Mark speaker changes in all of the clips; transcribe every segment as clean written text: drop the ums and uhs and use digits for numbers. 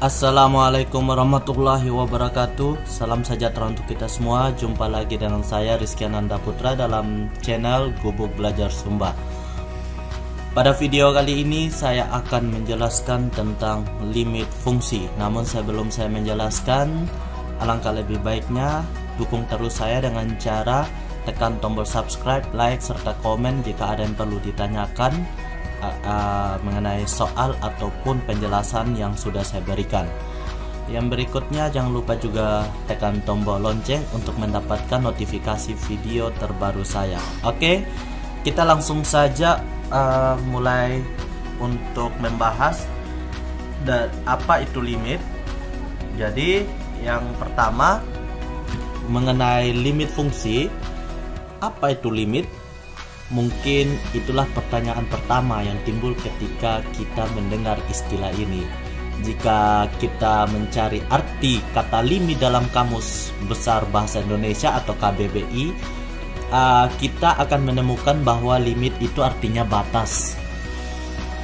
Speaker 1: Assalamualaikum warahmatullahi wabarakatuh. Salam sejahtera untuk kita semua. Jumpa lagi dengan saya Rizky Ananda Putra dalam channel Gubuk Belajar Sumba. Pada video kali ini saya akan menjelaskan tentang limit fungsi. Namun sebelum saya menjelaskan, alangkah lebih baiknya dukung terus saya dengan cara tekan tombol subscribe, like, serta komen jika ada yang perlu ditanyakan mengenai soal ataupun penjelasan yang sudah saya berikan. Yang berikutnya jangan lupa juga tekan tombol lonceng untuk mendapatkan notifikasi video terbaru saya. Oke, kita langsung saja mulai untuk membahas apa itu limit. Jadi yang pertama mengenai limit fungsi. Apa itu limit? Mungkin itulah pertanyaan pertama yang timbul ketika kita mendengar istilah ini. Jika kita mencari arti kata limit dalam Kamus Besar Bahasa Indonesia atau KBBI, kita akan menemukan bahwa limit itu artinya batas.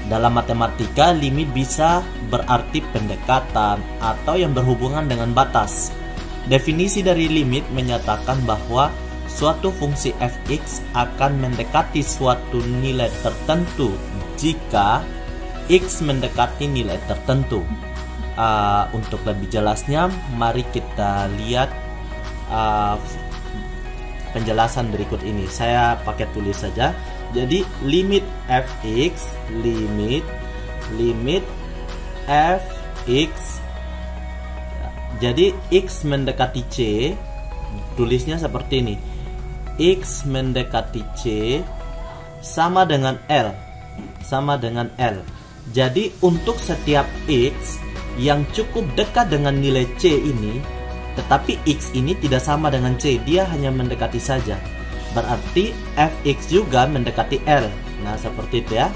Speaker 1: Dalam matematika, limit bisa berarti pendekatan atau yang berhubungan dengan batas. Definisi dari limit menyatakan bahwa suatu fungsi fx akan mendekati suatu nilai tertentu jika x mendekati nilai tertentu. Untuk lebih jelasnya, mari kita lihat penjelasan berikut ini. Saya pakai tulis saja. Jadi limit fx, limit fx. Jadi x mendekati c, tulisnya seperti ini. X mendekati C sama dengan L. Jadi untuk setiap X yang cukup dekat dengan nilai C ini, tetapi X ini tidak sama dengan C, dia hanya mendekati saja, berarti Fx juga mendekati L. Nah seperti itu ya.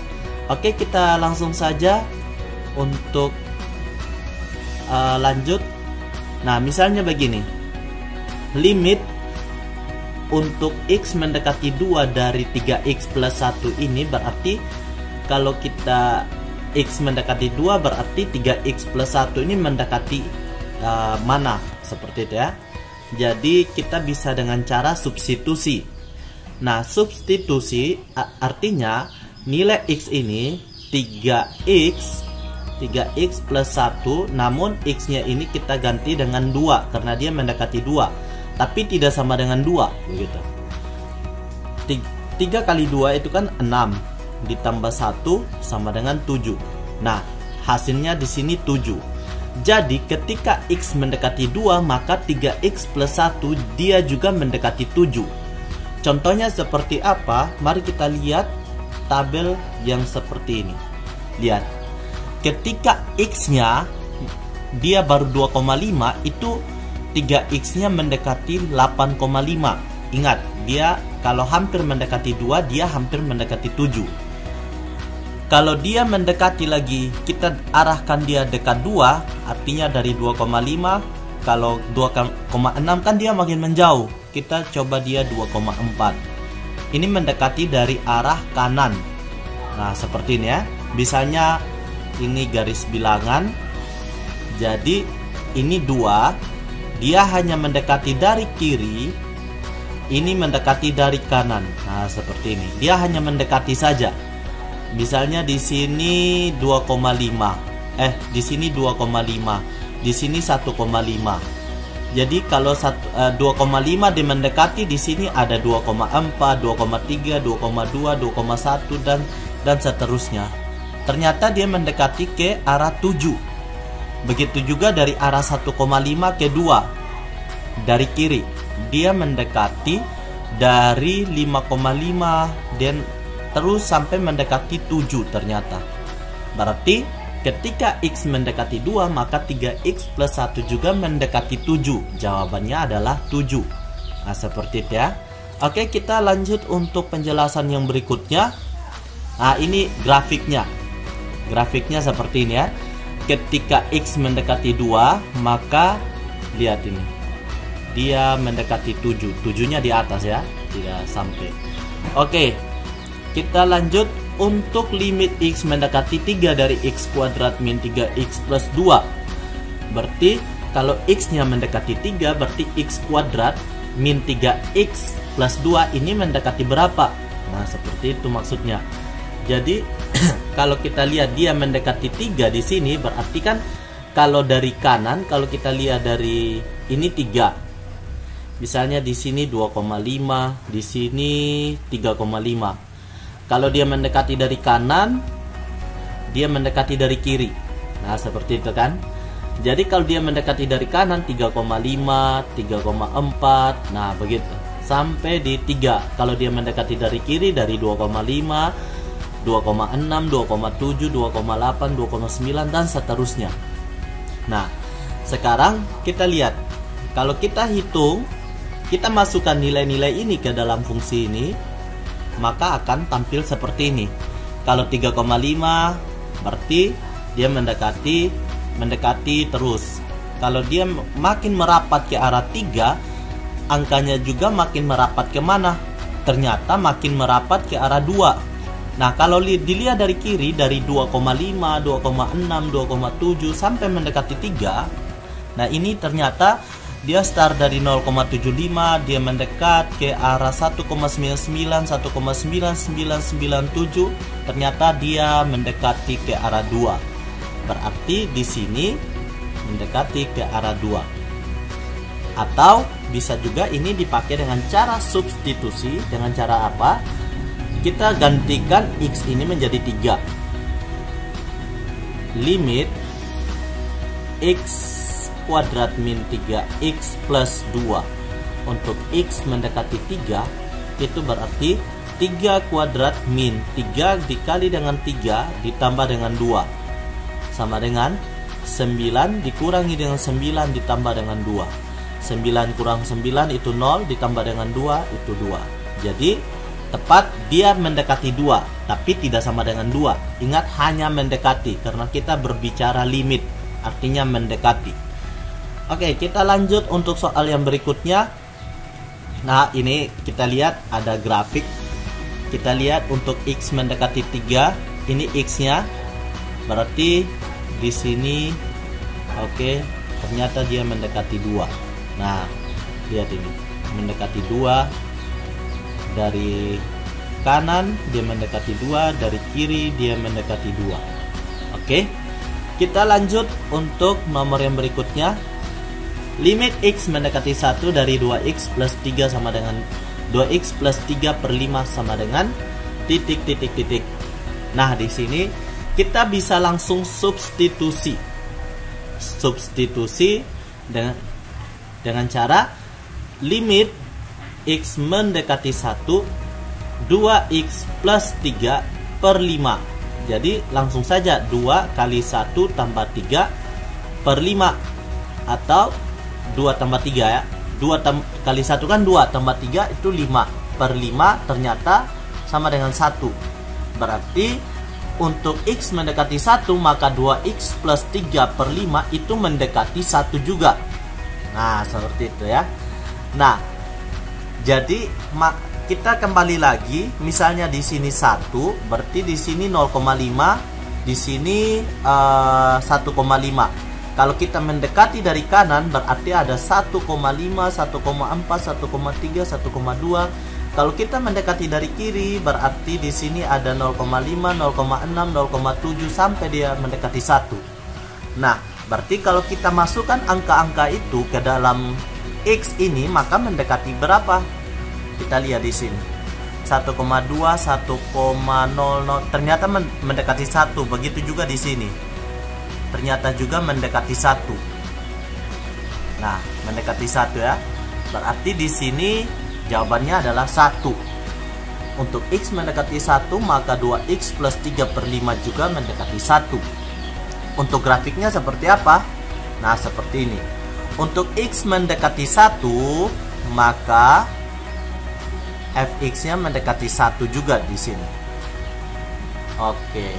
Speaker 1: Oke, kita langsung saja untuk lanjut. Nah misalnya begini, limit untuk x mendekati 2 dari 3x plus 1 ini berarti kalau kita x mendekati 2 berarti 3x plus 1 ini mendekati mana? Seperti itu ya. Jadi kita bisa dengan cara substitusi. Nah substitusi artinya nilai x ini 3x plus 1, namun x nya ini kita ganti dengan 2 karena dia mendekati 2 tapi tidak sama dengan 2 begitu. 3 kali 2 itu kan 6, ditambah 1 sama dengan 7. Nah hasilnya di sini 7. Jadi ketika x mendekati 2 maka 3x plus 1 dia juga mendekati 7. Contohnya seperti apa? Mari kita lihat tabel yang seperti ini. Lihat, ketika x nya dia baru 2,5, itu 3x-nya mendekati 8,5. Ingat, dia kalau hampir mendekati 2, dia hampir mendekati 7. Kalau dia mendekati lagi, kita arahkan dia dekat 2, artinya dari 2,5. Kalau 2,6 kan dia makin menjauh. Kita coba dia 2,4. Ini mendekati dari arah kanan. Nah, seperti ini ya. Misalnya ini garis bilangan. Jadi ini 2. Dia hanya mendekati dari kiri, ini mendekati dari kanan. Nah, seperti ini. Dia hanya mendekati saja. Misalnya di sini 2,5. Di sini 2,5. Di sini 1,5. Jadi kalau 2,5 dia mendekati, di sini ada 2,4, 2,3, 2,2, 2,1 dan seterusnya. Ternyata dia mendekati ke arah 7. Begitu juga dari arah 1,5 ke 2 dari kiri, dia mendekati dari 5,5 dan terus sampai mendekati 7 ternyata. Berarti ketika x mendekati 2 maka 3x plus 1 juga mendekati 7. Jawabannya adalah 7. Nah seperti itu ya. Oke, kita lanjut untuk penjelasan yang berikutnya. Nah ini grafiknya. Grafiknya seperti ini ya. Ketika x mendekati 2 maka lihat ini, dia mendekati 7. 7-nya di atas ya, tidak sampai. Oke, kita lanjut untuk limit x mendekati 3 dari x kuadrat min 3x plus 2. Berarti kalau x-nya mendekati 3, berarti x kuadrat min 3x plus 2 ini mendekati berapa? Nah, seperti itu maksudnya. Jadi kalau kita lihat dia mendekati 3 di sini, berarti kan kalau dari kanan, kalau kita lihat dari ini 3. Misalnya di sini 2,5, di sini 3,5. Kalau dia mendekati dari kanan, dia mendekati dari kiri. Nah, seperti itu kan. Jadi kalau dia mendekati dari kanan 3,5, 3,4, nah begitu. Sampai di 3. Kalau dia mendekati dari kiri dari 2,5, 2,6, 2,7, 2,8, 2,9 dan seterusnya. Nah, sekarang kita lihat. Kalau kita hitung, kita masukkan nilai-nilai ini ke dalam fungsi ini, maka akan tampil seperti ini. Kalau 3,5 berarti dia mendekati terus. Kalau dia makin merapat ke arah 3, angkanya juga makin merapat ke mana? Ternyata makin merapat ke arah 2. Nah, kalau dilihat dari kiri, dari 2,5, 2,6, 2,7 sampai mendekati 3. Nah, ini ternyata dia start dari 0,75, dia mendekat ke arah 1,99, 1,9997. Ternyata dia mendekati ke arah 2. Berarti di sini mendekati ke arah 2. Atau bisa juga ini dipakai dengan cara substitusi. Dengan cara apa? Kita gantikan x ini menjadi 3. Limit x kuadrat min 3x plus 2. Untuk x mendekati 3, itu berarti 3 kuadrat min 3 dikali dengan 3 ditambah dengan 2 sama dengan 9 dikurangi dengan 9 ditambah dengan 2. 9 kurang 9 itu 0, ditambah dengan 2 itu 2. Jadi tepat dia mendekati 2, tapi tidak sama dengan 2. Ingat, hanya mendekati, karena kita berbicara limit, artinya mendekati. Oke, kita lanjut untuk soal yang berikutnya. Nah, ini kita lihat ada grafik. Kita lihat untuk x mendekati 3, ini x-nya. Berarti di sini ternyata dia mendekati 2. Nah, lihat ini. Mendekati 2 dari kanan, dia mendekati 2 dari kiri, dia mendekati 2. Oke. Kita lanjut untuk nomor yang berikutnya. Limit x mendekati 1 dari 2x plus 3 sama dengan 2x plus 3 per 5 sama dengan titik. Nah, di sini kita bisa langsung substitusi dengan cara limit x mendekati 1 2x plus 3 per 5. Jadi langsung saja 2 kali 1 tambah 3 per 5, atau 2 tambah 3 ya. 2 kali 1 kan 2, tambah 3 itu 5 per 5, ternyata sama dengan 1. Berarti untuk x mendekati 1, maka 2x plus 3 per 5 itu mendekati 1 juga. Nah, seperti itu ya. Nah, jadi kita kembali lagi. Misalnya di sini 1, berarti di sini 0,5, di sini 1,5. Kalau kita mendekati dari kanan, berarti ada 1,5, 1,4, 1,3, 1,2. Kalau kita mendekati dari kiri, berarti di sini ada 0,5, 0,6, 0,7 sampai dia mendekati 1. Nah, berarti kalau kita masukkan angka-angka itu ke dalam x ini, maka mendekati berapa? Kita lihat di sini. 1,2, 1,00, ternyata mendekati 1. Begitu juga di sini. Ternyata juga mendekati 1. Nah, mendekati 1 ya. Berarti di sini jawabannya adalah 1. Untuk x mendekati 1, maka 2x plus 3 per 5 juga mendekati 1. Untuk grafiknya seperti apa? Nah, seperti ini. Untuk x mendekati 1, maka fx-nya mendekati 1 juga di sini. Oke.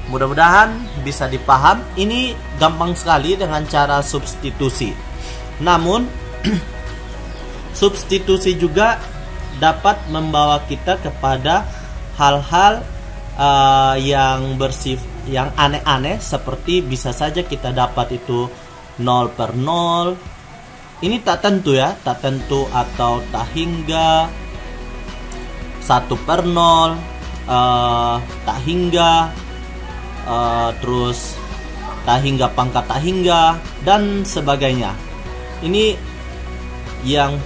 Speaker 1: Mudah-mudahan bisa dipaham. Ini gampang sekali dengan cara substitusi. Namun substitusi juga dapat membawa kita kepada hal-hal yang aneh-aneh, seperti bisa saja kita dapat itu 0 per 0. Ini tak tentu ya, tak tentu atau tak hingga, 1 per 0, tak hingga, terus tak hingga pangkat tak hingga, dan sebagainya. Ini yang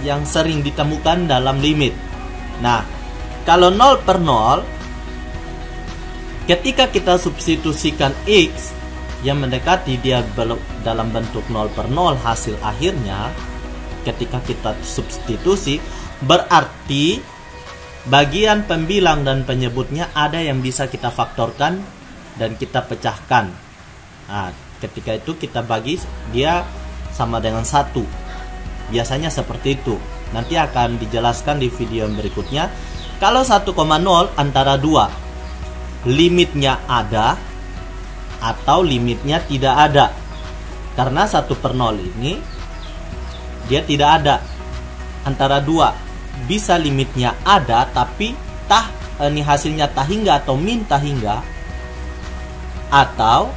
Speaker 1: yang sering ditemukan dalam limit. Nah, kalau 0 per 0, ketika kita substitusikan X yang mendekati dia dalam bentuk 0 per 0 hasil akhirnya, ketika kita substitusi, berarti bagian pembilang dan penyebutnya ada yang bisa kita faktorkan dan kita pecahkan. Nah, ketika itu kita bagi dia sama dengan 1. Biasanya seperti itu. Nanti akan dijelaskan di video yang berikutnya. Kalau 1,0 antara 2, limitnya ada atau limitnya tidak ada. Karena 1 per 0 ini dia tidak ada. Antara 2, bisa limitnya ada tapi ini hasilnya tak hingga atau min tak hingga, atau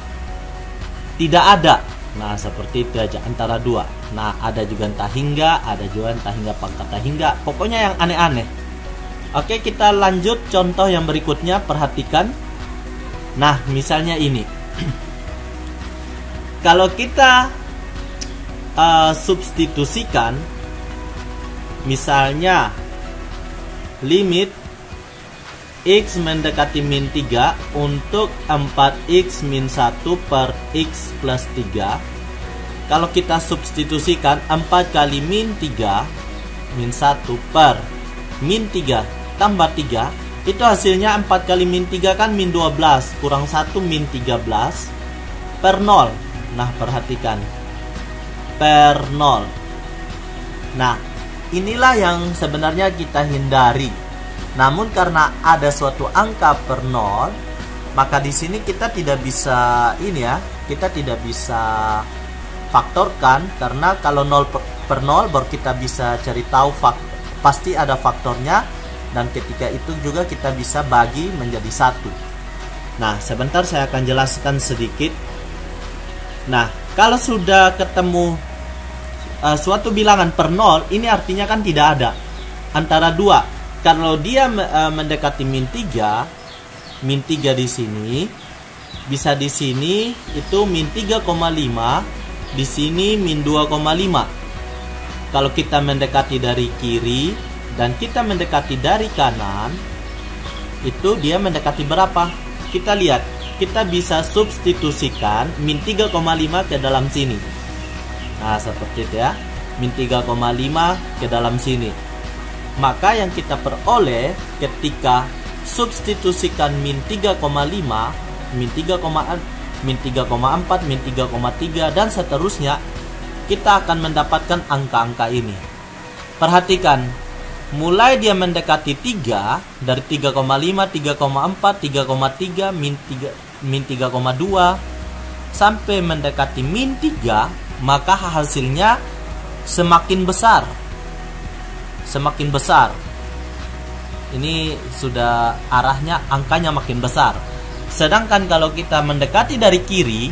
Speaker 1: tidak ada. Nah, seperti itu aja, antara 2. Nah, ada juga tak hingga, ada juga tak hingga pangkat tak hingga. Pokoknya yang aneh-aneh. Oke, kita lanjut contoh yang berikutnya. Perhatikan. Nah, misalnya ini. Kalau kita substitusikan, misalnya limit X mendekati min 3 untuk 4X min 1 per X plus 3. Kalau kita substitusikan 4 kali min 3 min 1 per min 3 tambah 3, itu hasilnya 4 kali min 3 kan min 12 kurang 1 min 13 per 0. Nah, perhatikan, per 0. Nah, inilah yang sebenarnya kita hindari. Namun karena ada suatu angka per 0, maka di sini kita tidak bisa kita tidak bisa faktorkan, karena kalau 0 per 0 baru kita bisa cari tahu pasti ada faktornya, dan ketika itu juga kita bisa bagi menjadi 1. Nah, sebentar saya akan jelaskan sedikit. Nah, kalau sudah ketemu suatu bilangan per 0, ini artinya kan tidak ada. Antara 2, kalau dia mendekati min 3 di sini, bisa di sini itu min 3,5, di sini min 2,5. Kalau kita mendekati dari kiri dan kita mendekati dari kanan, itu dia mendekati berapa? Kita lihat, kita bisa substitusikan min 3,5 ke dalam sini. Nah, seperti itu ya, min 3,5 ke dalam sini. Maka yang kita peroleh ketika substitusikan min 3,5, min 3,4, min 3,3 dan seterusnya, kita akan mendapatkan angka-angka ini. Perhatikan, mulai dia mendekati 3, dari 3,5, 3,4, 3,3, min 3,2 sampai mendekati min 3, maka hasilnya semakin besar. Semakin besar. Ini sudah arahnya, angkanya makin besar. Sedangkan kalau kita mendekati dari kiri,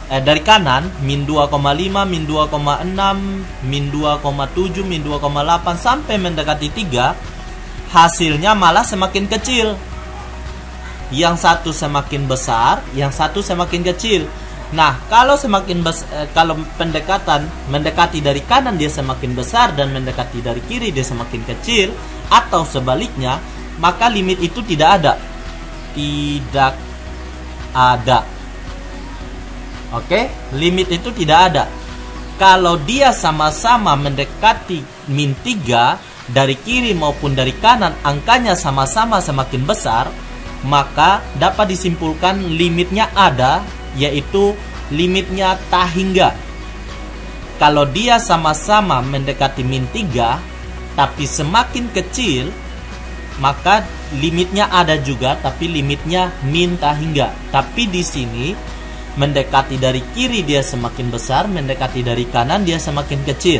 Speaker 1: dari kanan, min 2,5, min 2,6, min 2,7, min 2,8 sampai mendekati 3, hasilnya malah semakin kecil. Yang satu semakin besar, yang satu semakin kecil. Nah, kalau kalau mendekati dari kanan dia semakin besar dan mendekati dari kiri dia semakin kecil, atau sebaliknya, maka limit itu tidak ada. Tidak ada. Oke, limit itu tidak ada. Kalau dia sama-sama mendekati min 3 dari kiri maupun dari kanan, angkanya sama-sama semakin besar, maka dapat disimpulkan limitnya ada, yaitu limitnya tak hingga. Kalau dia sama-sama mendekati min 3 tapi semakin kecil, maka limitnya ada juga tapi limitnya min tak hingga. Tapi di sini mendekati dari kiri dia semakin besar, mendekati dari kanan dia semakin kecil.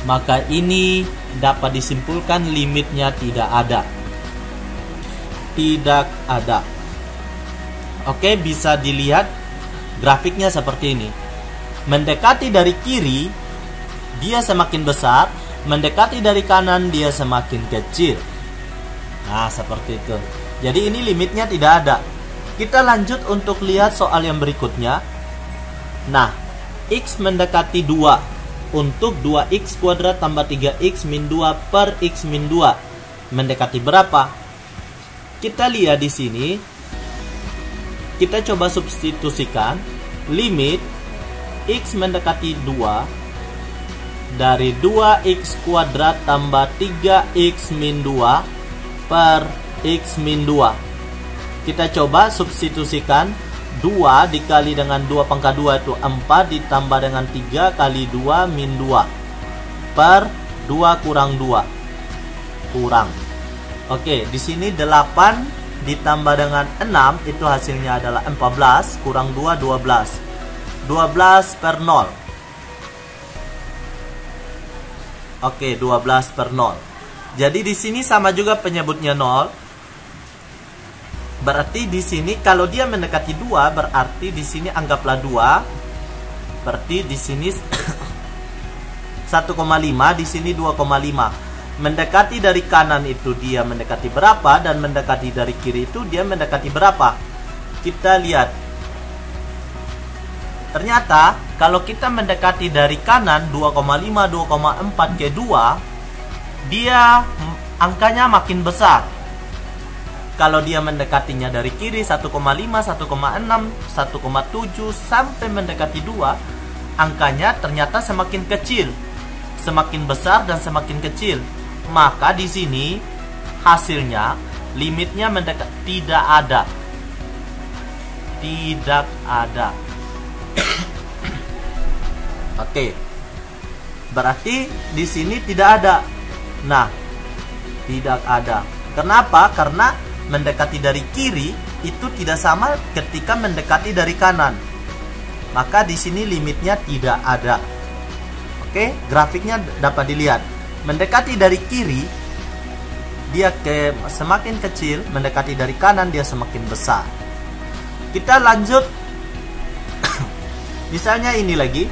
Speaker 1: Maka ini dapat disimpulkan limitnya tidak ada. Tidak ada. Oke, bisa dilihat grafiknya seperti ini. Mendekati dari kiri, dia semakin besar. Mendekati dari kanan, dia semakin kecil. Nah, seperti itu. Jadi ini limitnya tidak ada. Kita lanjut untuk lihat soal yang berikutnya. Nah, X mendekati 2. Untuk 2X kuadrat tambah 3X min 2 per X min 2. Mendekati berapa? Kita lihat di sini. Kita coba substitusikan limit X mendekati 2 dari 2X kuadrat tambah 3X min 2 per X min 2. Kita coba substitusikan 2 dikali dengan 2 pangkat 2 itu 4 ditambah dengan 3 kali 2 min 2 per 2 kurang 2 kurang. Oke, di sini 8 ditambah dengan 6 itu hasilnya adalah 14 kurang 2 12. 12 per 0. Oke, 12 per 0. Jadi di sini sama juga penyebutnya 0. Berarti di sini kalau dia mendekati 2 berarti di sini anggaplah 2. Berarti di sini 1,5, di sini 2,5. Mendekati dari kanan itu dia mendekati berapa, dan mendekati dari kiri itu dia mendekati berapa. Kita lihat. Ternyata kalau kita mendekati dari kanan 2,5, 2,4 ke 2, dia angkanya makin besar. Kalau dia mendekatinya dari kiri 1,5, 1,6, 1,7 sampai mendekati 2, angkanya ternyata semakin kecil. Semakin besar dan semakin kecil. Maka di sini hasilnya limitnya mendekat tidak ada. Tidak ada. Oke. Berarti di sini tidak ada. Nah, tidak ada. Kenapa? Karena mendekati dari kiri itu tidak sama ketika mendekati dari kanan. Maka di sini limitnya tidak ada. Oke, grafiknya dapat dilihat. Mendekati dari kiri dia semakin kecil, mendekati dari kanan dia semakin besar. Kita lanjut. Misalnya ini lagi,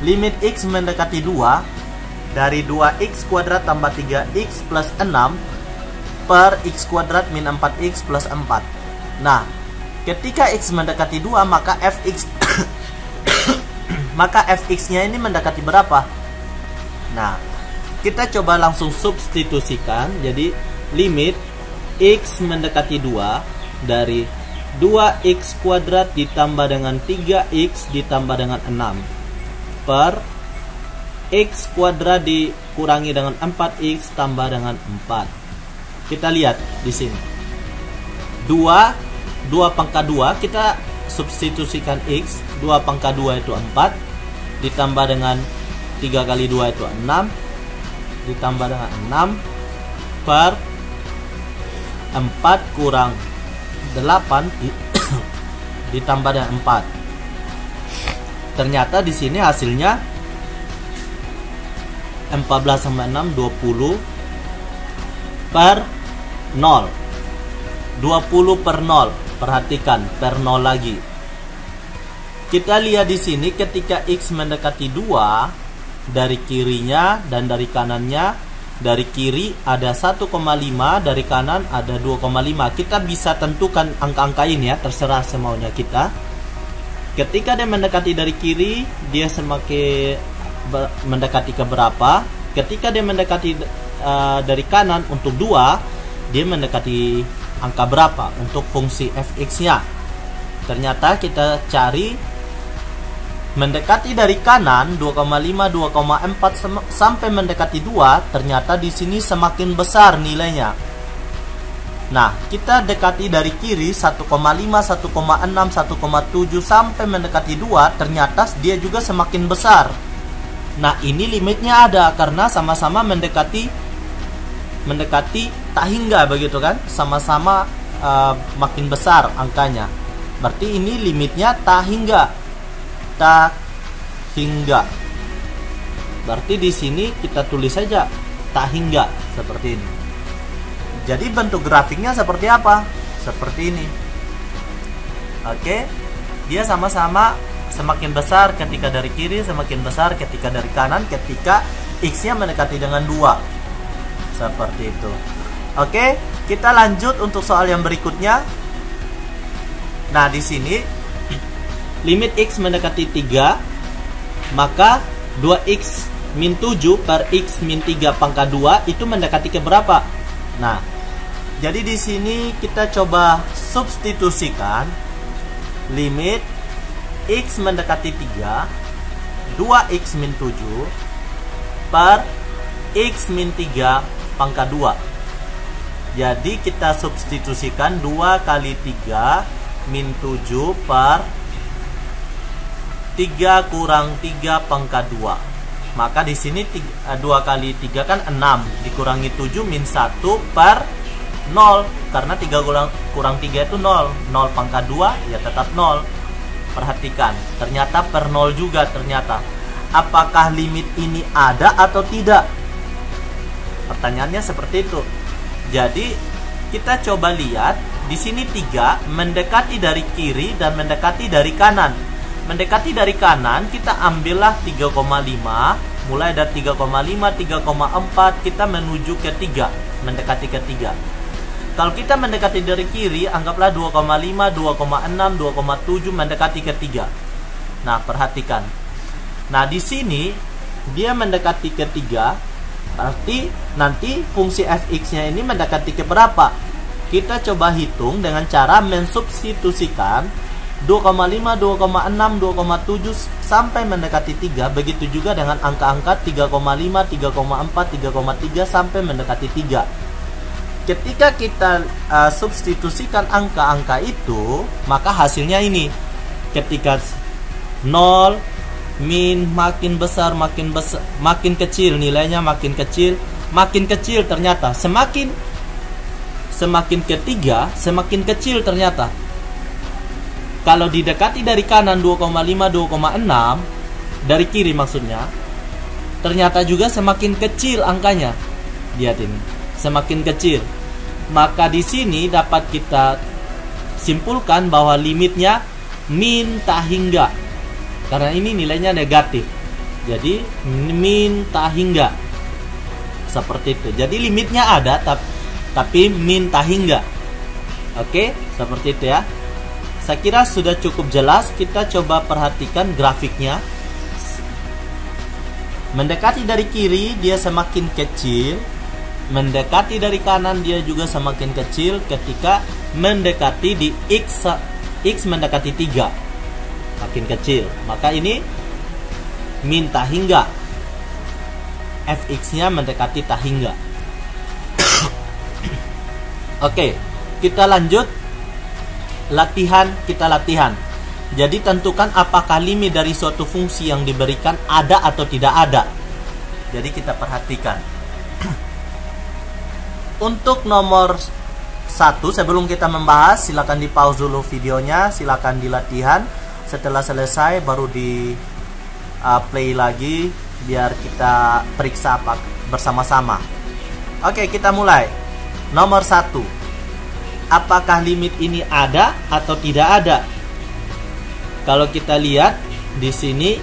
Speaker 1: limit X mendekati 2 dari 2X kuadrat tambah 3X plus 6 per X kuadrat min 4X plus 4. Nah, ketika X mendekati 2 maka Fx maka Fx-nya ini mendekati berapa? Nah, kita coba langsung substitusikan. Jadi limit X mendekati 2 dari 2X kuadrat ditambah dengan 3X ditambah dengan 6 per X kuadrat dikurangi dengan 4X tambah dengan 4. Kita lihat di sini. 2 pangkat 2 kita substitusikan X. 2 pangkat 2 itu 4 ditambah dengan 3 kali 2 itu 6 ditambah dengan 6 per 4 kurang 8 ditambah dengan 4. Ternyata di sini hasilnya 14 sama 6 20 per 0. 20 per 0. Perhatikan, per 0 lagi. Kita lihat di sini ketika X mendekati 2 dari kirinya dan dari kanannya. Dari kiri ada 1,5, dari kanan ada 2,5. Kita bisa tentukan angka-angka ini ya, terserah semaunya kita. Ketika dia mendekati dari kiri, dia semakin mendekati ke berapa. Ketika dia mendekati dari kanan untuk 2, dia mendekati angka berapa untuk fungsi fx-nya. Ternyata kita cari mendekati dari kanan 2,5, 2,4 sampai mendekati 2, ternyata di sini semakin besar nilainya. Nah, kita dekati dari kiri 1,5, 1,6, 1,7 sampai mendekati 2, ternyata dia juga semakin besar. Nah, ini limitnya ada karena sama-sama mendekati tak hingga, begitu kan? Sama-sama makin besar angkanya. Berarti ini limitnya tak hingga. Tak hingga. Berarti di sini kita tulis saja tak hingga seperti ini. Jadi bentuk grafiknya seperti apa? Seperti ini. Oke, dia sama-sama semakin besar ketika dari kiri, semakin besar ketika dari kanan, ketika X-nya mendekati dengan 2. Seperti itu. Oke, kita lanjut untuk soal yang berikutnya. Nah, di sini limit X mendekati 3, maka 2X min 7 per X min 3 pangkat 2 itu mendekati ke berapa? Nah, jadi di sini kita coba substitusikan limit X mendekati 3 2X min 7 per X min 3 pangkat 2. Jadi kita substitusikan 2 kali 3 min 7 per 3 kurang 3 pangkat 2. Maka di sini 2 kali 3 kan 6, dikurangi 7 min 1 per 0, karena 3 kurang 3 itu 0. 0 pangkat 2 ya tetap 0. Perhatikan, ternyata per 0 juga ternyata. Apakah limit ini ada atau tidak? Pertanyaannya seperti itu. Jadi kita coba lihat di sini 3 mendekati dari kiri dan mendekati dari kanan. Mendekati dari kanan kita ambillah 3,5, mulai dari 3,5, 3,4 kita menuju ke 3, mendekati ke 3. Kalau kita mendekati dari kiri, anggaplah 2,5, 2,6, 2,7 mendekati ke 3. Nah, perhatikan. Nah, di sini dia mendekati ke 3, berarti nanti fungsi fx-nya ini mendekati ke berapa? Kita coba hitung dengan cara mensubstitusikan 2,5, 2,6, 2,7 sampai mendekati 3. Begitu juga dengan angka-angka 3,5, 3,4, 3,3 sampai mendekati 3. Ketika kita substitusikan angka-angka itu, maka hasilnya ini. Ketika 0 min makin besar, makin kecil, nilainya makin kecil ternyata semakin ketiga semakin kecil ternyata. Kalau didekati dari kanan 2,5, 2,6 dari kiri maksudnya, ternyata juga semakin kecil angkanya. Lihat ini, semakin kecil. Maka di sini dapat kita simpulkan bahwa limitnya min tak hingga. Karena ini nilainya negatif. Jadi min tak hingga. Seperti itu. Jadi limitnya ada tapi min tak hingga. Oke, seperti itu ya. Saya kira sudah cukup jelas. Kita coba perhatikan grafiknya. Mendekati dari kiri dia semakin kecil, mendekati dari kanan dia juga semakin kecil ketika mendekati di X mendekati 3 makin kecil. Maka ini min tak hingga, fx-nya mendekati tak hingga. Oke, kita lanjut latihan. Jadi tentukan apakah limit dari suatu fungsi yang diberikan ada atau tidak ada. Jadi kita perhatikan. Untuk nomor 1, sebelum kita membahas, silakan di pause dulu videonya, silakan di latihan. Setelah selesai baru di play lagi biar kita periksa bersama-sama. Oke, kita mulai. Nomor 1. Apakah limit ini ada atau tidak ada? Kalau kita lihat di sini,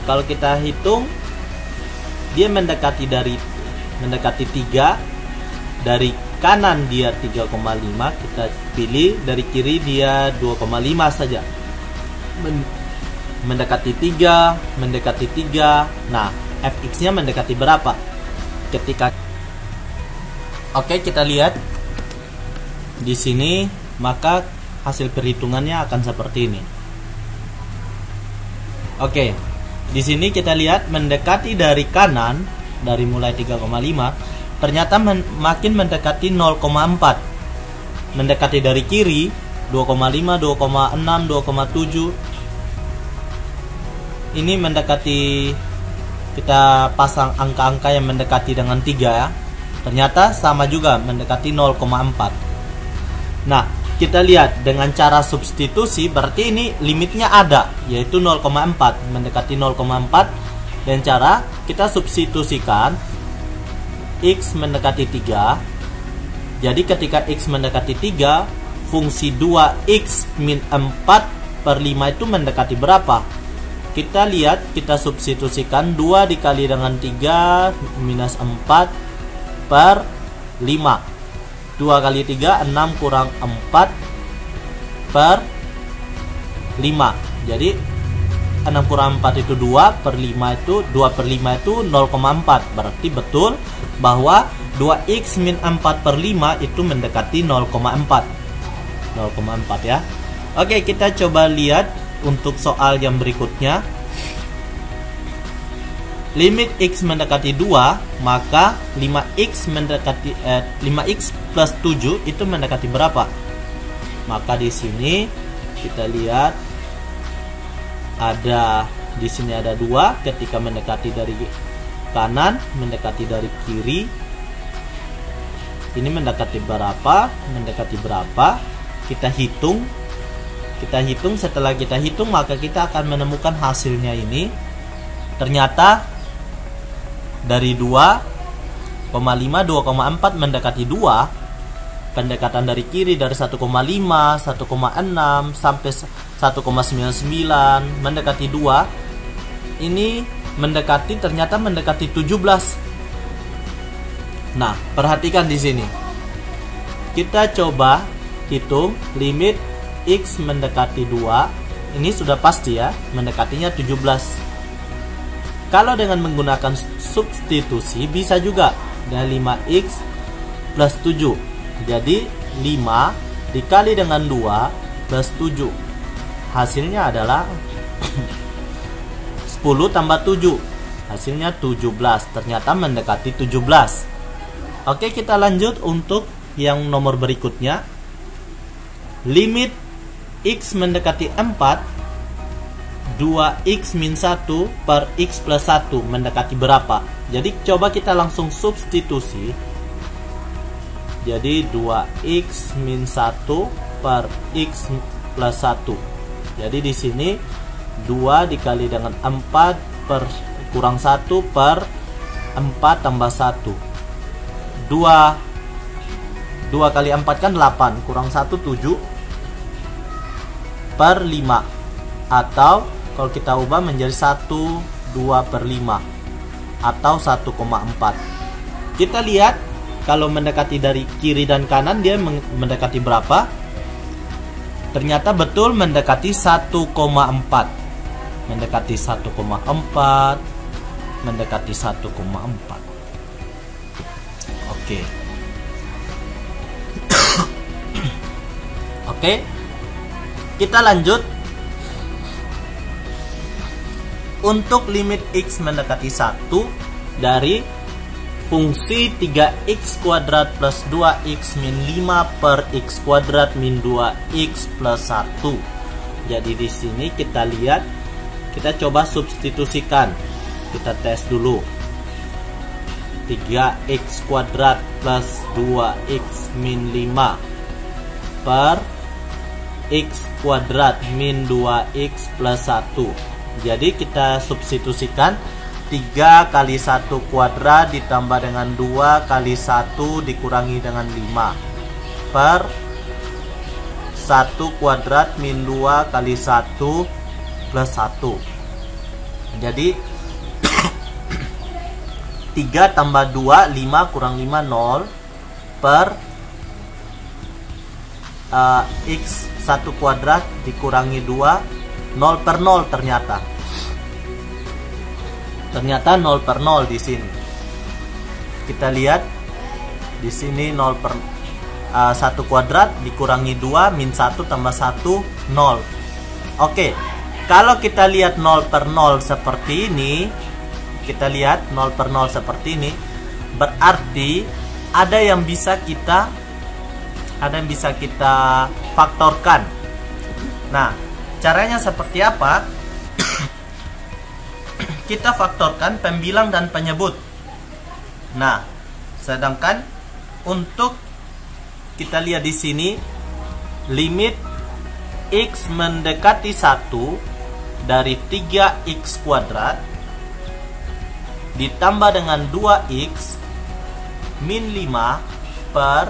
Speaker 1: kalau kita hitung dia mendekati 3, dari kanan dia 3,5, kita pilih, dari kiri dia 2,5 saja. Mendekati 3. Nah, fx-nya mendekati berapa? Oke, kita lihat di sini, maka hasil perhitungannya akan seperti ini. Oke, di sini kita lihat mendekati dari kanan, dari mulai 3,5 ternyata makin mendekati 0,4. Mendekati dari kiri 2,5, 2,6, 2,7. Ini mendekati, kita pasang angka-angka yang mendekati dengan 3 ya. Ternyata sama juga mendekati 0,4. Nah, kita lihat dengan cara substitusi, berarti ini limitnya ada, yaitu 0,4, mendekati 0,4. Dan cara kita substitusikan X mendekati 3. Jadi ketika X mendekati 3, fungsi 2x min 4 per 5 itu mendekati berapa? Kita lihat, kita substitusikan 2 dikali dengan 3 minus 4 per 5. 2 kali 3, 6 kurang 4 per 5. Jadi 6 kurang 4 itu 2 per 5 itu 2 per 5 itu 0,4. Berarti betul bahwa 2x min 4 per 5 itu mendekati 0,4. 0,4 ya. Oke, kita coba lihat untuk soal yang berikutnya. Limit x mendekati 2, maka 5x plus 7 itu mendekati berapa? Maka di sini kita lihat di sini ada 2, ketika mendekati dari kanan, mendekati dari kiri. Ini mendekati berapa? Mendekati berapa? Kita hitung. Setelah kita hitung, maka kita akan menemukan hasilnya ini. Ternyata dari 2,5, 2,4 mendekati 2. Pendekatan dari kiri dari 1,5, 1,6 sampai 1,99 mendekati 2. Ini ternyata mendekati 17. Nah, perhatikan di sini. Kita coba hitung limit x mendekati 2. Ini sudah pasti ya, mendekatinya 17. Kalau dengan menggunakan substitusi bisa juga. Dari 5x plus 7. Jadi 5 dikali dengan 2 plus 7. Hasilnya adalah 10 tambah 7. Hasilnya 17. Ternyata mendekati 17. Oke, kita lanjut untuk yang nomor berikutnya. Limit x mendekati 4, 2x min 1 per x plus 1 mendekati berapa? Jadi coba kita langsung substitusi. Jadi 2x min 1 per x plus 1. Jadi di sini 2 dikali dengan 4 per kurang 1 per 4 tambah 1. 2 kali 4 kan 8, kurang 1 7 per 5. Atau kalau kita ubah menjadi 1/2 per 5 atau 1,4. Kita lihat kalau mendekati dari kiri dan kanan dia mendekati berapa? Ternyata betul mendekati 1,4. Mendekati 1,4. Mendekati 1,4. Oke. Oke. Kita lanjut. Untuk limit x mendekati 1 dari fungsi 3x kuadrat plus 2x min 5 per x kuadrat min 2x plus 1. Jadi di sini kita lihat, kita coba substitusikan. Kita tes dulu. 3x kuadrat plus 2x min 5 per x kuadrat min 2x plus 1. Jadi kita substitusikan 3 kali 1 kuadrat ditambah dengan 2 kali 1 dikurangi dengan 5 per 1 kuadrat min 2 kali 1 plus 1. Jadi 3 tambah 2, 5 kurang 5, 0 per x 1 kuadrat dikurangi 2, 0 per 0 ternyata. Ternyata 0 per 0 di sini. Kita lihat di sini 0 per 1 kuadrat dikurangi 2 min 1 tambah 1 0. Oke. Kalau kita lihat 0 per 0 seperti ini, kita lihat 0 per 0 seperti ini, berarti ada yang bisa kita faktorkan. Nah, caranya seperti apa? Kita faktorkan pembilang dan penyebut. Nah, sedangkan untuk kita lihat di sini limit x mendekati 1 dari 3x kuadrat ditambah dengan 2x min 5 per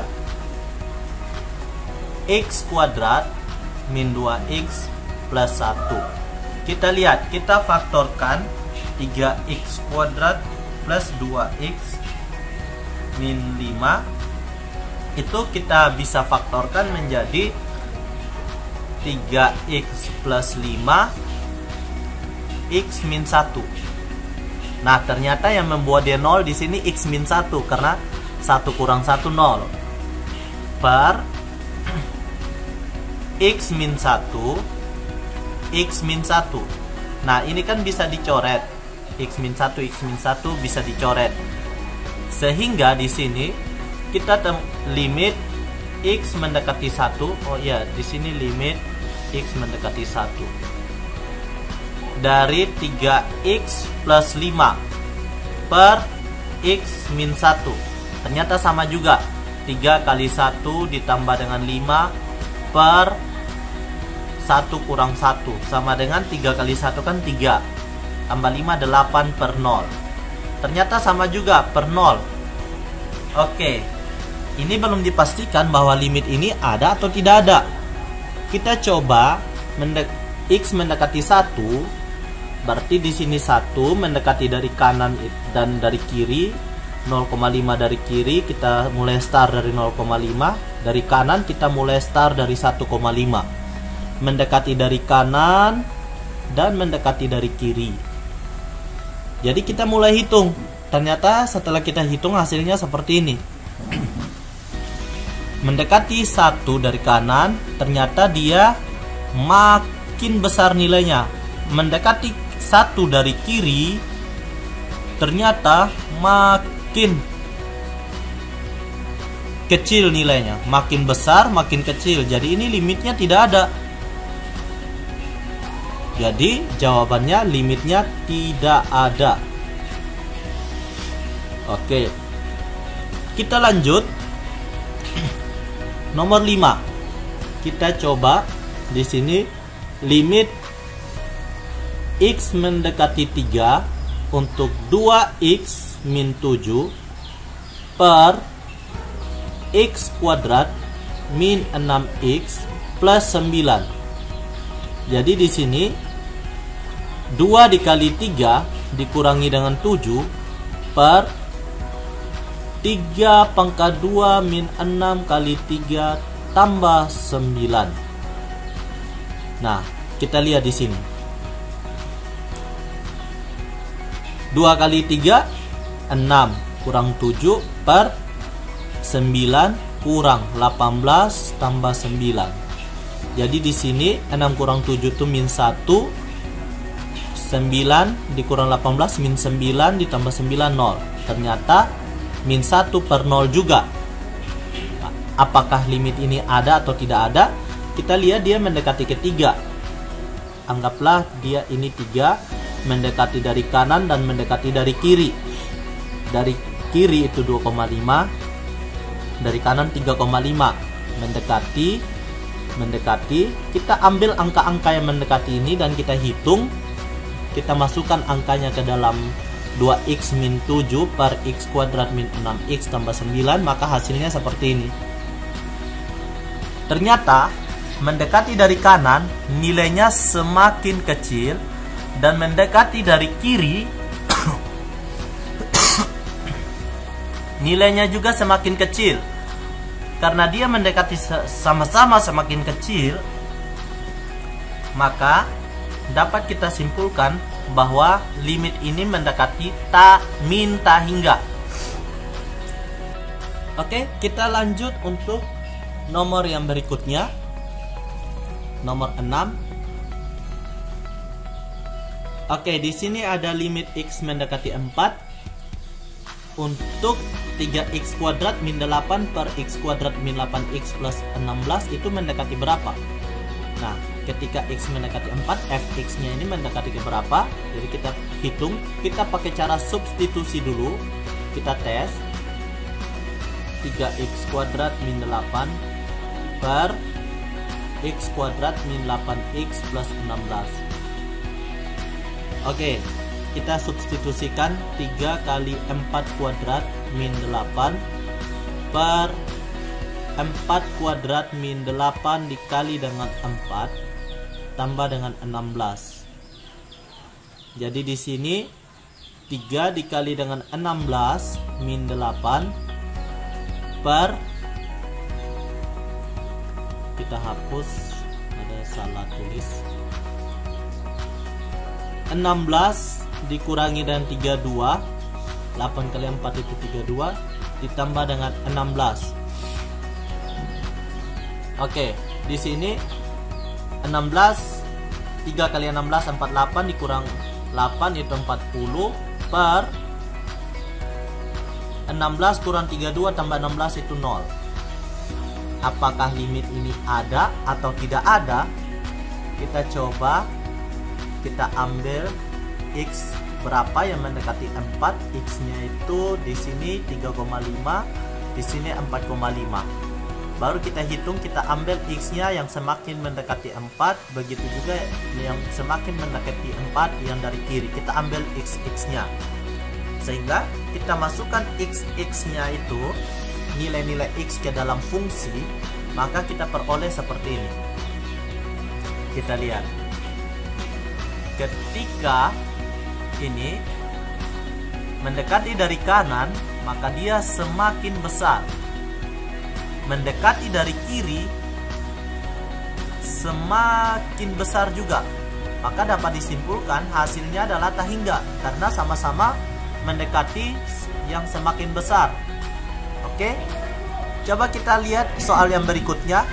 Speaker 1: X kuadrat min 2X plus 1. Kita lihat, kita faktorkan 3X kuadrat plus 2X min 5. Itu kita bisa faktorkan menjadi 3X plus 5 X min 1. Nah, ternyata yang membuat dia 0 di sini X min 1 karena 1 kurang 1 0 per X min 1 X min 1. Nah, ini kan bisa dicoret. X min 1 X min 1 bisa dicoret. Sehingga di sini kita limit X mendekati 1. Oh iya, di sini limit X mendekati 1 dari 3X plus 5 per X min 1. Ternyata sama juga, 3 kali 1 ditambah dengan 5 per 1 kurang 1 sama dengan 3 kali 1 kan 3 tambah 5 8 per 0. Ternyata sama juga per 0. Oke, ini belum dipastikan bahwa limit ini ada atau tidak ada. Kita coba X mendekati 1. Berarti di sini 1 mendekati dari kanan dan dari kiri. 0,5 dari kiri kita mulai start dari 0,5. Dari kanan kita mulai start dari 1,5. Mendekati dari kanan dan mendekati dari kiri. Jadi kita mulai hitung. Ternyata setelah kita hitung hasilnya seperti ini. Mendekati 1 dari kanan, ternyata dia makin besar nilainya. Mendekati 1 dari kiri, ternyata makin kecil nilainya. Makin besar, makin kecil. Jadi ini limitnya tidak ada. Jadi jawabannya limitnya tidak ada. Oke, kita lanjut. Nomor 5. Kita coba di sini limit X mendekati 3 untuk 2X min 7 per X kuadrat min 6X plus 9. Jadi di sini 2 dikali 3 dikurangi dengan 7 per 3 pangkat 2 min 6 kali 3 tambah 9. Nah, kita lihat di sini. 2 kali 3 6 kurang 7 per 9 kurang 18 tambah 9. Jadi di sini 6 kurang 7 itu min 1. 9 dikurang 18 min 9 ditambah 9 0. Ternyata min 1 per 0 juga. Apakah limit ini ada atau tidak ada? Kita lihat dia mendekati ke 3. Anggaplah dia ini 3, mendekati dari kanan dan mendekati dari kiri. Dari kiri itu 2,5, dari kanan 3,5. Mendekati, kita ambil angka-angka yang mendekati ini dan kita hitung. Kita masukkan angkanya ke dalam 2X min 7 per X kuadrat min 6X tambah 9, maka hasilnya seperti ini. Ternyata mendekati dari kanan nilainya semakin kecil, dan mendekati dari kiri nilainya juga semakin kecil. Karena dia mendekati sama-sama semakin kecil, maka dapat kita simpulkan bahwa limit ini mendekati min tak hingga. Oke, kita lanjut untuk nomor yang berikutnya. Nomor 6. Oke, di sini ada limit X mendekati 4 untuk 3X kuadrat min 8 per X kuadrat min 8X plus 16 itu mendekati berapa? Nah, ketika X mendekati 4, Fx-nya ini mendekati ke berapa? Jadi kita hitung, kita pakai cara substitusi dulu. Kita tes 3X kuadrat min 8 per X kuadrat min 8X plus 16. Oke, kita substitusikan 3 kali 4 kuadrat min 8 per 4 kuadrat min 8 dikali dengan 4 tambah dengan 16. Jadi di sini 3 dikali dengan 16 min 8 per, kita hapus, ada salah tulis, 16 dikurangi dengan 32, 8 kali 4 itu 32, ditambah dengan 16. Oke, di sini 16, 3 kali 16 48 dikurang 8 itu 40 per 16 kurang 32 tambah 16 itu 0. Apakah limit ini ada atau tidak ada? Kita coba, kita ambil X berapa yang mendekati 4, X-nya itu di sini 3,5, di sini 4,5. Baru kita hitung, kita ambil X-nya yang semakin mendekati 4, begitu juga yang semakin mendekati 4 yang dari kiri. Kita ambil X-X-nya. Sehingga kita masukkan X-X-nya itu, nilai-nilai X ke dalam fungsi, maka kita peroleh seperti ini. Kita lihat. Ketika ini mendekati dari kanan, maka dia semakin besar. Mendekati dari kiri semakin besar juga. Maka dapat disimpulkan hasilnya adalah tak hingga, karena sama-sama mendekati yang semakin besar. Oke, coba kita lihat soal yang berikutnya.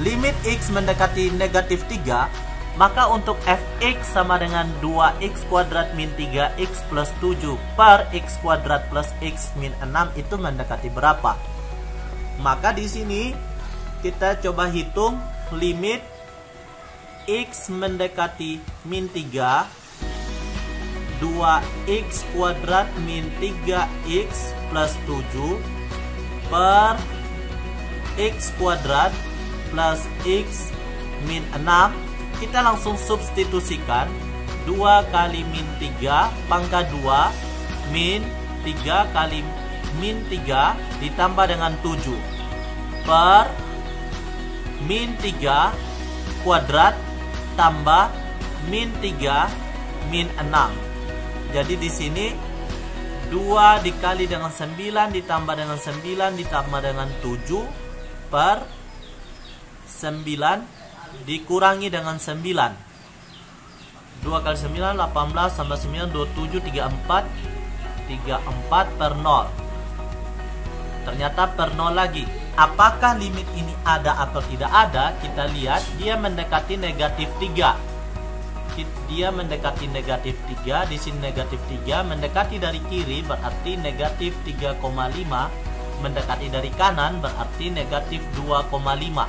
Speaker 1: Limit X mendekati negatif 3, maka untuk fx sama dengan 2x kuadrat min 3x plus 7 per x kuadrat plus x min 6 itu mendekati berapa? Maka di sini kita coba hitung limit x mendekati min 3, 2x kuadrat min 3x plus 7 per x kuadrat plus x min 6. Kita langsung substitusikan 2 kali min 3 pangkat 2 min 3 kali min 3 ditambah dengan 7 per min 3 kuadrat tambah min 3 min 6. Jadi di sini 2 dikali dengan 9 ditambah dengan 9 ditambah dengan 7 per 9 dikurangi dengan 9. 2 kali 9 18 tambah 9 27 34 per 0. Ternyata per 0 lagi. Apakah limit ini ada atau tidak ada? Kita lihat dia mendekati negatif 3. Dia mendekati negatif 3, di sini negatif 3, mendekati dari kiri berarti negatif 3,5, mendekati dari kanan berarti negatif 2,5.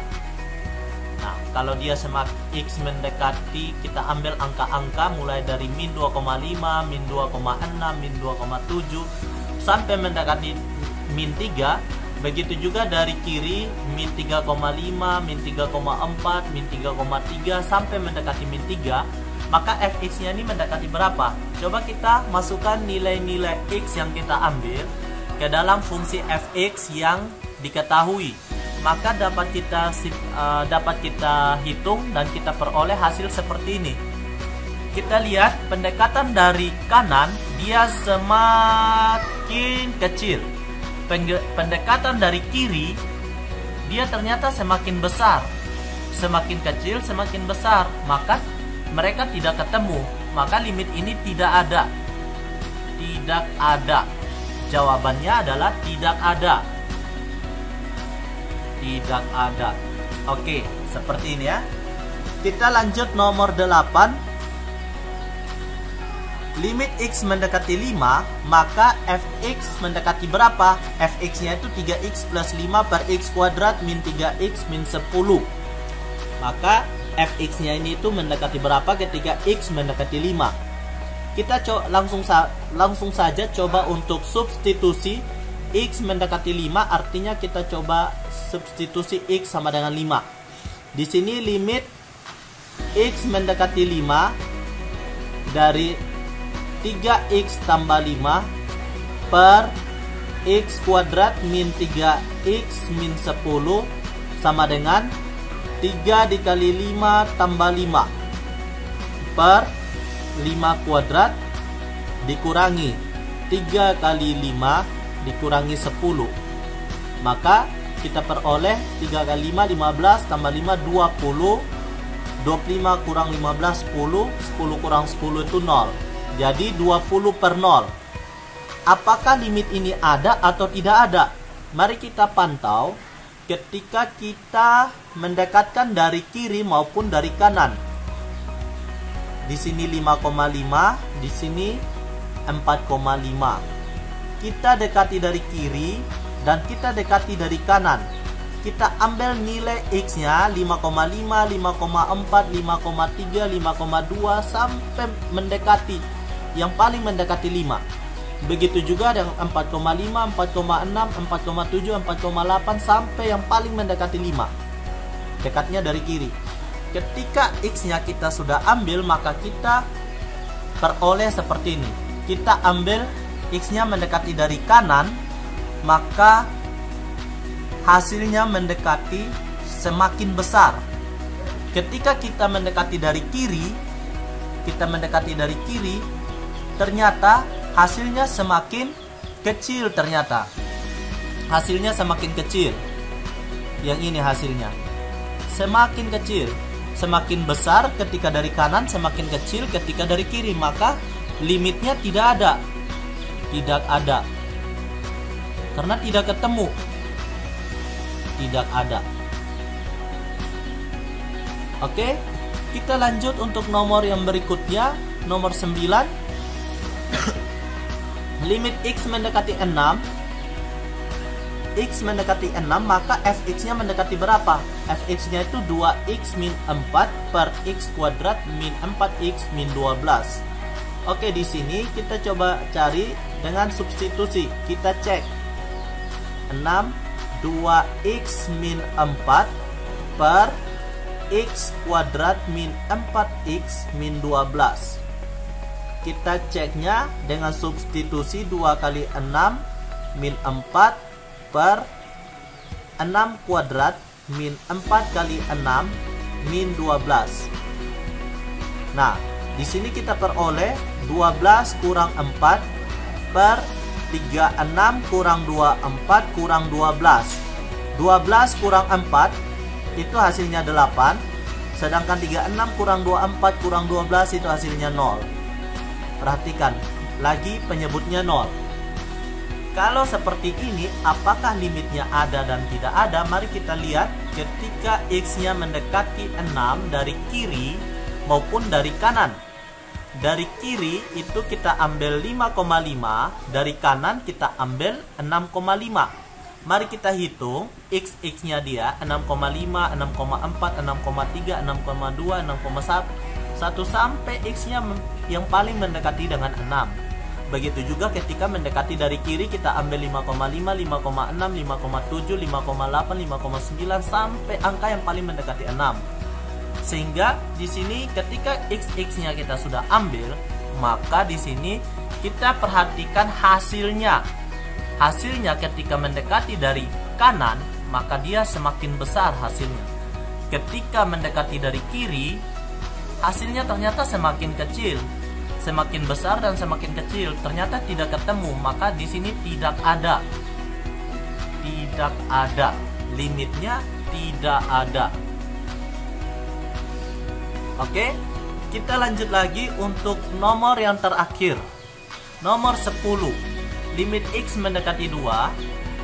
Speaker 1: Nah, kalau dia semakin X mendekati, kita ambil angka-angka mulai dari min 2,5, min 2,6, min 2,7 sampai mendekati min 3. Begitu juga dari kiri min 3,5, min 3,4, min 3,3 sampai mendekati min 3. Maka fx-nya ini mendekati berapa? Coba kita masukkan nilai-nilai X yang kita ambil ke dalam fungsi fx yang diketahui. Maka dapat kita hitung dan kita peroleh hasil seperti ini. Kita lihat pendekatan dari kanan dia semakin kecil. Pendekatan dari kiri dia ternyata semakin besar. Semakin kecil semakin besar. Maka mereka tidak ketemu. Maka limit ini tidak ada. Tidak ada. Jawabannya adalah tidak ada. Tidak ada. Oke, seperti ini ya. Kita lanjut nomor 8. Limit X mendekati 5, maka fx mendekati berapa? Fx-nya itu 3x plus 5 per x kuadrat min 3x min 10. Maka fx-nya ini itu mendekati berapa ketika x mendekati 5? Kita langsung saja coba untuk substitusi X mendekati 5, artinya kita coba substitusi X sama dengan 5. Di sini limit X mendekati 5 dari 3x tambah 5 per X kuadrat min 3X min 10 sama dengan 3 dikali 5 tambah 5 per 5 kuadrat dikurangi 3 kali 5 dikurangi 10. Maka kita peroleh 3 kali 5 15 tambah 5 20. 25 kurang 15 10. 10 kurang 10 itu 0. Jadi 20 per 0. Apakah limit ini ada atau tidak ada? Mari kita pantau ketika kita mendekatkan dari kiri maupun dari kanan. Di sini 5,5, di sini 4,5. Kita dekati dari kiri dan kita dekati dari kanan. Kita ambil nilai X-nya 5,5, 5,4, 5,3, 5,2 sampai mendekati yang paling mendekati 5. Begitu juga dengan 4,5, 4,6, 4,7, 4,8 sampai yang paling mendekati 5. Dekatnya dari kiri. Ketika X-nya kita sudah ambil, maka kita peroleh seperti ini. Kita ambil X-nya mendekati dari kanan, maka hasilnya mendekati semakin besar. Ketika kita mendekati dari kiri, ternyata hasilnya semakin kecil ternyata. Hasilnya semakin kecil. Yang ini hasilnya. Semakin kecil. Semakin besar ketika dari kanan, semakin kecil ketika dari kiri. Maka limitnya tidak ada. Tidak ada. Karena tidak ketemu. Tidak ada. Oke, kita lanjut untuk nomor yang berikutnya. Nomor 9. Limit X mendekati 6. X mendekati 6, maka Fx-nya mendekati berapa? Fx-nya itu 2X min 4 per X kuadrat min 4X min 12. Oke, di sini kita coba cari dengan substitusi. Kita cek 6 2X min 4 per X kuadrat min 4X min 12. Kita ceknya dengan substitusi 2 kali 6 min 4 per 6 kuadrat min 4 kali 6 min 12. Nah, di sini kita peroleh 12 kurang 4 per 36 kurang 24 kurang 12. 12 kurang 4 itu hasilnya 8. Sedangkan 36 kurang 24 kurang 12 itu hasilnya 0. Perhatikan, lagi penyebutnya 0. Kalau seperti ini, apakah limitnya ada dan tidak ada? Mari kita lihat ketika X-nya mendekati 6 dari kiri maupun dari kanan. Dari kiri itu kita ambil 5,5, dari kanan kita ambil 6,5. Mari kita hitung X-nya dia 6,5, 6,4, 6,3, 6,2, 6,1 sampai X-nya yang paling mendekati dengan 6. Begitu juga ketika mendekati dari kiri kita ambil 5,5, 5,6, 5,7, 5,8, 5,9 sampai angka yang paling mendekati 6. Sehingga di sini ketika X-nya kita sudah ambil, maka di sini kita perhatikan hasilnya. Hasilnya ketika mendekati dari kanan, maka dia semakin besar hasilnya. Ketika mendekati dari kiri, hasilnya ternyata semakin kecil, semakin besar dan semakin kecil. Ternyata tidak ketemu, maka di sini tidak ada. Tidak ada. Limitnya tidak ada. Oke, kita lanjut lagi untuk nomor yang terakhir. Nomor 10. Limit X mendekati 2.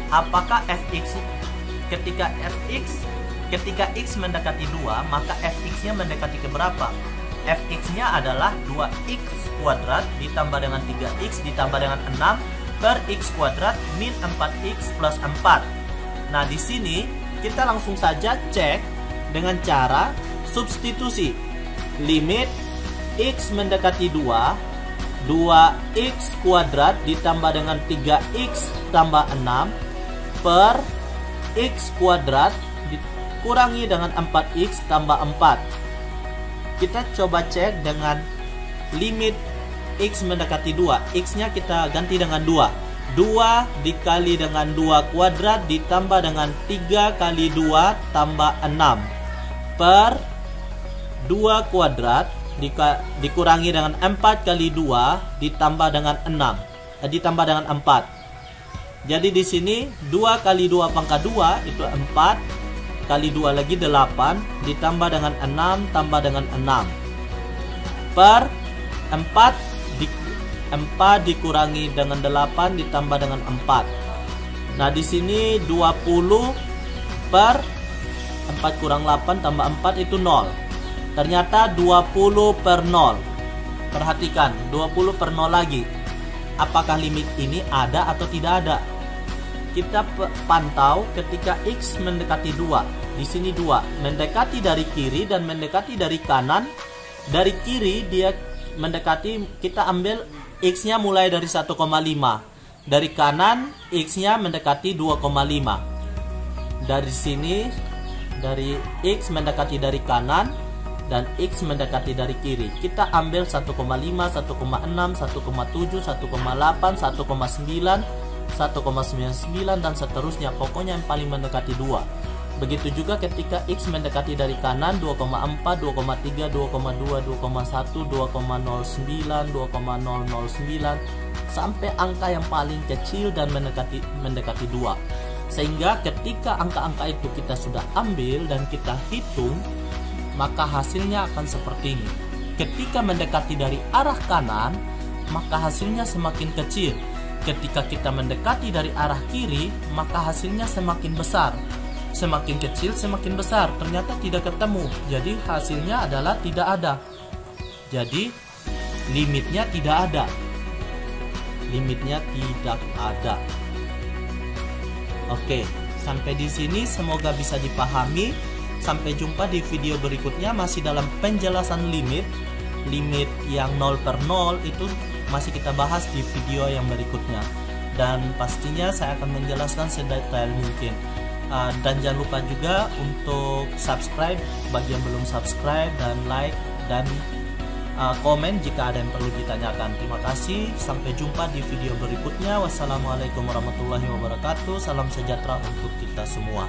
Speaker 1: Apakah Fx ketika X mendekati 2, maka Fx-nya mendekati ke berapa? Fx-nya adalah 2X kuadrat ditambah dengan 3X ditambah dengan 6 per X kuadrat min 4X plus 4. Nah, di sini kita langsung saja cek dengan cara substitusi. Limit X mendekati 2, 2X kuadrat ditambah dengan 3X tambah 6 per X kuadrat dikurangi dengan 4X tambah 4. Kita coba cek dengan limit X mendekati 2. X-nya kita ganti dengan 2. 2 dikali dengan 2 kuadrat ditambah dengan 3 kali 2 tambah 6 per 2 kuadrat dikurangi dengan 4 kali 2 ditambah dengan 4. Jadi di sini 2 kali 2 pangkat 2 itu 4 kali 2 lagi 8 ditambah dengan 6 tambah dengan 6 per 4 dikurangi dengan 8 ditambah dengan 4. Nah, di sini 20 per 4 kurang 8 tambah 4 itu 0. Ternyata 20 per 0. Perhatikan, 20 per 0 lagi. Apakah limit ini ada atau tidak ada? Kita pantau ketika X mendekati 2. Di sini 2 mendekati dari kiri dan mendekati dari kanan. Dari kiri dia mendekati, kita ambil X-nya mulai dari 1,5. Dari kanan X-nya mendekati 2,5. Dari sini, dari X mendekati dari kanan dan X mendekati dari kiri. Kita ambil 1,5, 1,6, 1,7, 1,8, 1,9, 1,99 dan seterusnya. Pokoknya yang paling mendekati 2. Begitu juga ketika X mendekati dari kanan 2,4, 2,3, 2,2, 2,1, 2,09, 2,009 sampai angka yang paling kecil dan mendekati 2. Sehingga ketika angka-angka itu kita sudah ambil dan kita hitung, maka hasilnya akan seperti ini. Ketika mendekati dari arah kanan, maka hasilnya semakin kecil. Ketika kita mendekati dari arah kiri, maka hasilnya semakin besar. Semakin kecil, semakin besar. Ternyata tidak ketemu. Jadi hasilnya adalah tidak ada. Jadi limitnya tidak ada. Limitnya tidak ada. Oke, sampai di sini semoga bisa dipahami. Sampai jumpa di video berikutnya, masih dalam penjelasan limit. Limit yang 0 per 0 itu masih kita bahas di video yang berikutnya. Dan pastinya saya akan menjelaskan sedetail mungkin. Dan jangan lupa juga untuk subscribe bagi yang belum subscribe, dan like dan komen jika ada yang perlu ditanyakan. Terima kasih, sampai jumpa di video berikutnya. Wassalamualaikum warahmatullahi wabarakatuh. Salam sejahtera untuk kita semua.